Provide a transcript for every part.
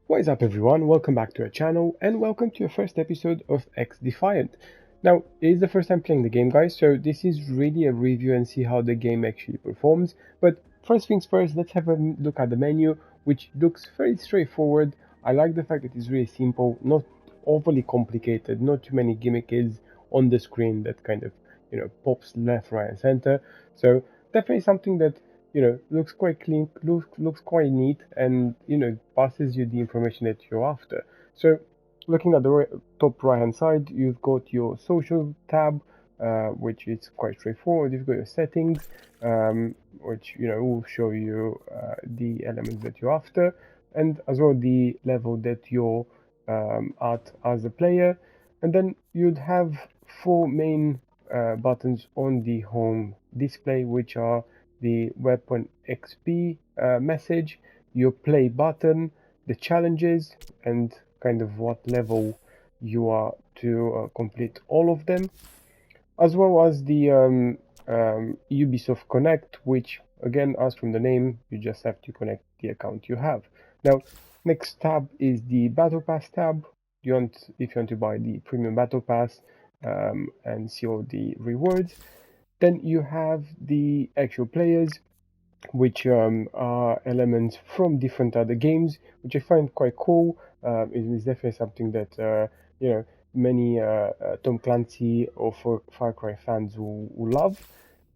What is up everyone, welcome back to our channel and welcome to your first episode of XDEFIANT. Now, it is the first time playing the game guys, so this is really a review and see how the game actually performs. But first things first, let's have a look at the menu, which looks very straightforward. I like the fact that it's really simple, not overly complicated, not too many gimmicks on the screen that kind of, pops left, right and center. So definitely something that looks quite clean, looks quite neat, and passes you the information that you're after. So looking at the top right hand side, you've got your social tab, which is quite straightforward. You've got your settings, which will show you the elements that you're after, and as well the level that you're at as a player. And then you'd have four main buttons on the home display, which are the weapon XP message, your play button, the challenges, and kind of what level you are to complete all of them, as well as the Ubisoft Connect, which again, as from the name, you just have to connect the account you have. Now, next tab is the Battle Pass tab. If you want to buy the Premium Battle Pass and see all the rewards. Then you have the actual players, which are elements from different other games, which I find quite cool. It is definitely something that many Tom Clancy or Far Cry fans will love.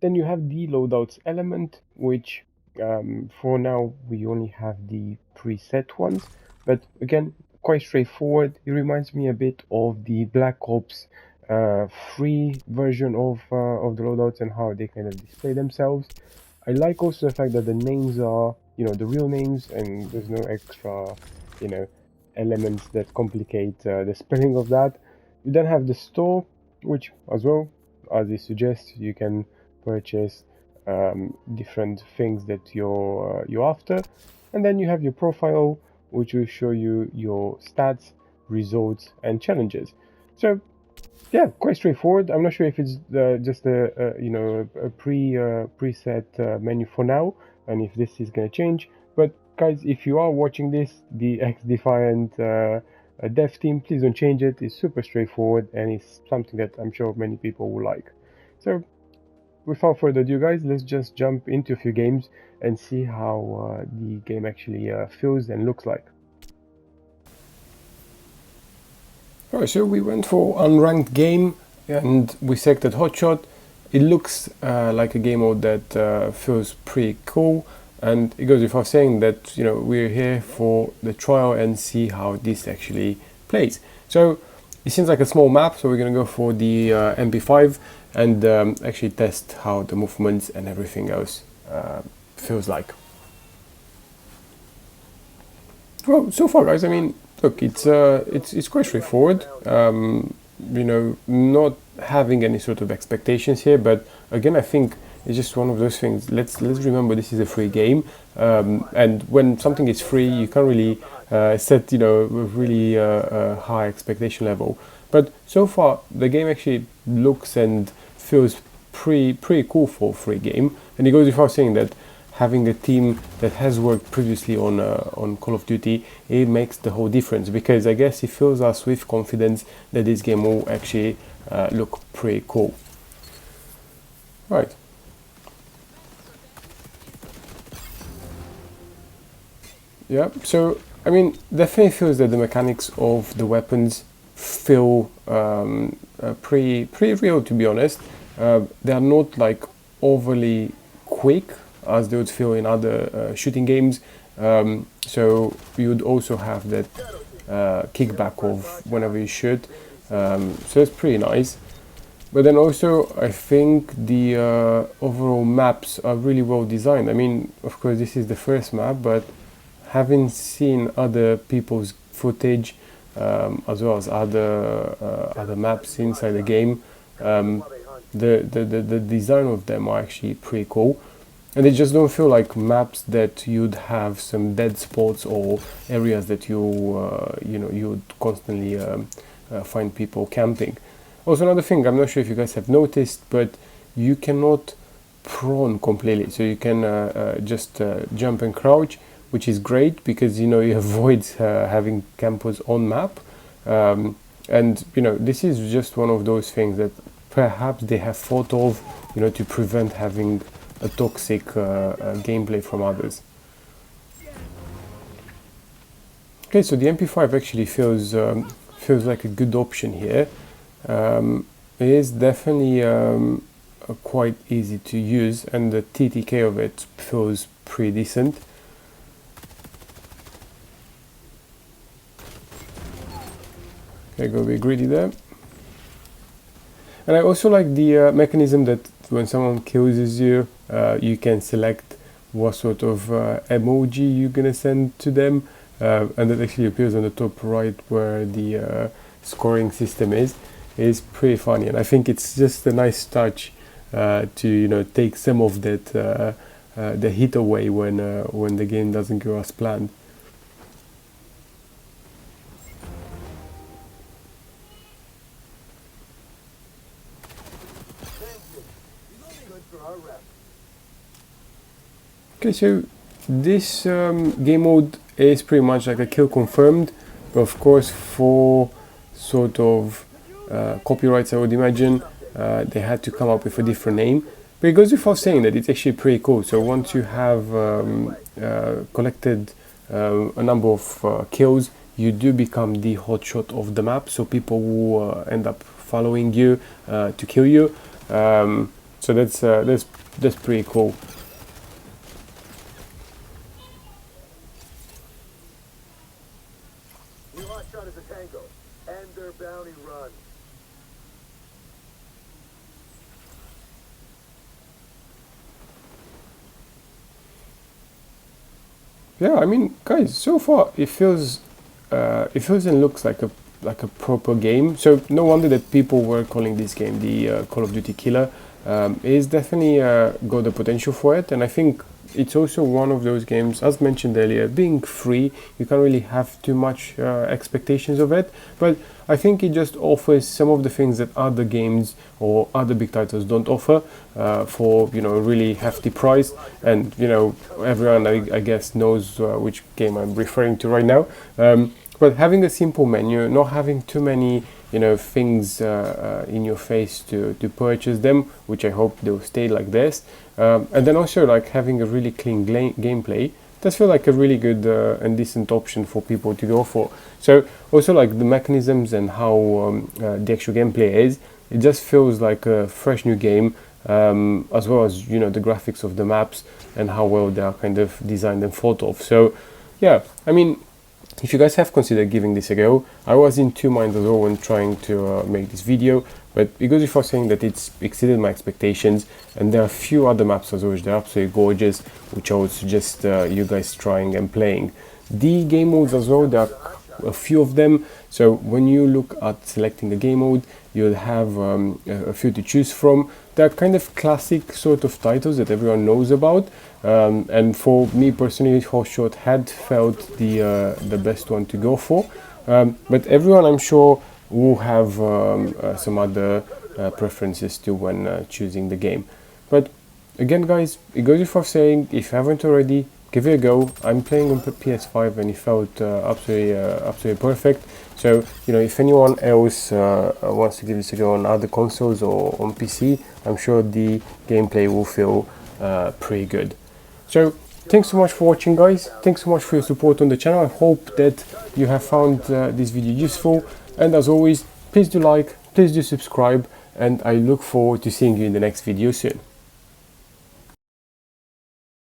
Then you have the loadouts element, which for now we only have the preset ones, but again quite straightforward. It reminds me a bit of the Black Ops free version of the loadouts and how they kind of display themselves. I like also the fact that the names are the real names, and there's no extra elements that complicate the spelling of that. You then have the store, which as well, as it suggests, you can purchase different things that you're after. And then you have your profile, which will show you your stats, results and challenges. So yeah, quite straightforward. I'm not sure if it's just a preset menu for now, and if this is going to change. But guys, if you are watching this, the XDefiant dev team, please don't change it. It's super straightforward, and it's something that I'm sure many people will like. So without further ado guys, let's just jump into a few games and see how the game actually feels and looks like. Alright, so we went for unranked game and we selected Hotshot. It looks like a game mode that feels pretty cool, and it goes without saying that we're here for the trial and see how this actually plays. So it seems like a small map, so we're gonna go for the MP5 and actually test how the movements and everything else feels like. Well, so far guys, I mean, look, it's quite straightforward. Not having any sort of expectations here, but again, I think it's just one of those things. Let's remember this is a free game, and when something is free, you can't really set a really high expectation level. But so far, the game actually looks and feels pretty cool for a free game, and it goes without saying that having a team that has worked previously on Call of Duty, it makes the whole difference, because I guess it fills us with confidence that this game will actually look pretty cool. Right. Yeah, so I mean, definitely feels that the mechanics of the weapons feel pretty real, to be honest. They are not like overly quick as they would feel in other shooting games. So you would also have that kickback of whenever you shoot. So it's pretty nice. But then also, I think the overall maps are really well designed. I mean, of course, this is the first map, but having seen other people's footage as well as other maps inside the game, the design of them are actually pretty cool. And they just don't feel like maps that you'd have some dead spots or areas that you would constantly find people camping. Also, another thing, I'm not sure if you guys have noticed, but you cannot prone completely. So you can just jump and crouch, which is great because you avoid having campers on map. And this is just one of those things that perhaps they have thought of, to prevent having a toxic gameplay from others. Okay, so the MP5 actually feels like a good option here. It is definitely quite easy to use, and the TTK of it feels pretty decent. Okay, go a bit greedy there. And I also like the mechanism that when someone kills you, you can select what sort of emoji you're gonna send to them, and that actually appears on the top right where the scoring system is. It's pretty funny, and I think it's just a nice touch to take some of that the hit away when the game doesn't go as planned. Okay, so this game mode is pretty much like a kill confirmed, but of course for sort of copyrights, I would imagine they had to come up with a different name. But it goes without saying that it's actually pretty cool. So once you have collected a number of kills, you do become the hotshot of the map. So people will end up following you to kill you. So that's pretty cool. Yeah, I mean, guys, so far it feels and looks like a proper game. So no wonder that people were calling this game the Call of Duty killer. It is definitely got the potential for it, and I think it's also one of those games, as mentioned earlier, being free, you can't really have too much expectations of it, but I think it just offers some of the things that other games or other big titles don't offer for a really hefty price. And everyone I guess knows which game I'm referring to right now. But having a simple menu, not having too many things in your face to purchase them, which I hope they'll stay like this, and then also like having a really clean gameplay, does feel like a really good and decent option for people to go for. So also like the mechanisms and how the actual gameplay is, it just feels like a fresh new game, as well as the graphics of the maps and how well they are kind of designed and thought of. So yeah, I mean, if you guys have considered giving this a go, I was in two minds as well when trying to make this video, but it goes before saying that it's exceeded my expectations, and there are a few other maps as well which are absolutely gorgeous, which I would suggest you guys trying and playing. The game modes as well, there are a few of them, so when you look at selecting the game mode, you'll have a few to choose from. They're kind of classic sort of titles that everyone knows about, and for me personally, Hotshot had felt the best one to go for, but everyone I'm sure will have some other preferences too when choosing the game. But again guys, it goes without saying, if you haven't already, give it a go. I'm playing on PS5 and it felt absolutely perfect. So if anyone else wants to give this a go on other consoles or on PC, I'm sure the gameplay will feel pretty good. So thanks so much for watching guys, thanks so much for your support on the channel. I hope that you have found this video useful, and as always, please do like, please do subscribe, and I look forward to seeing you in the next video soon.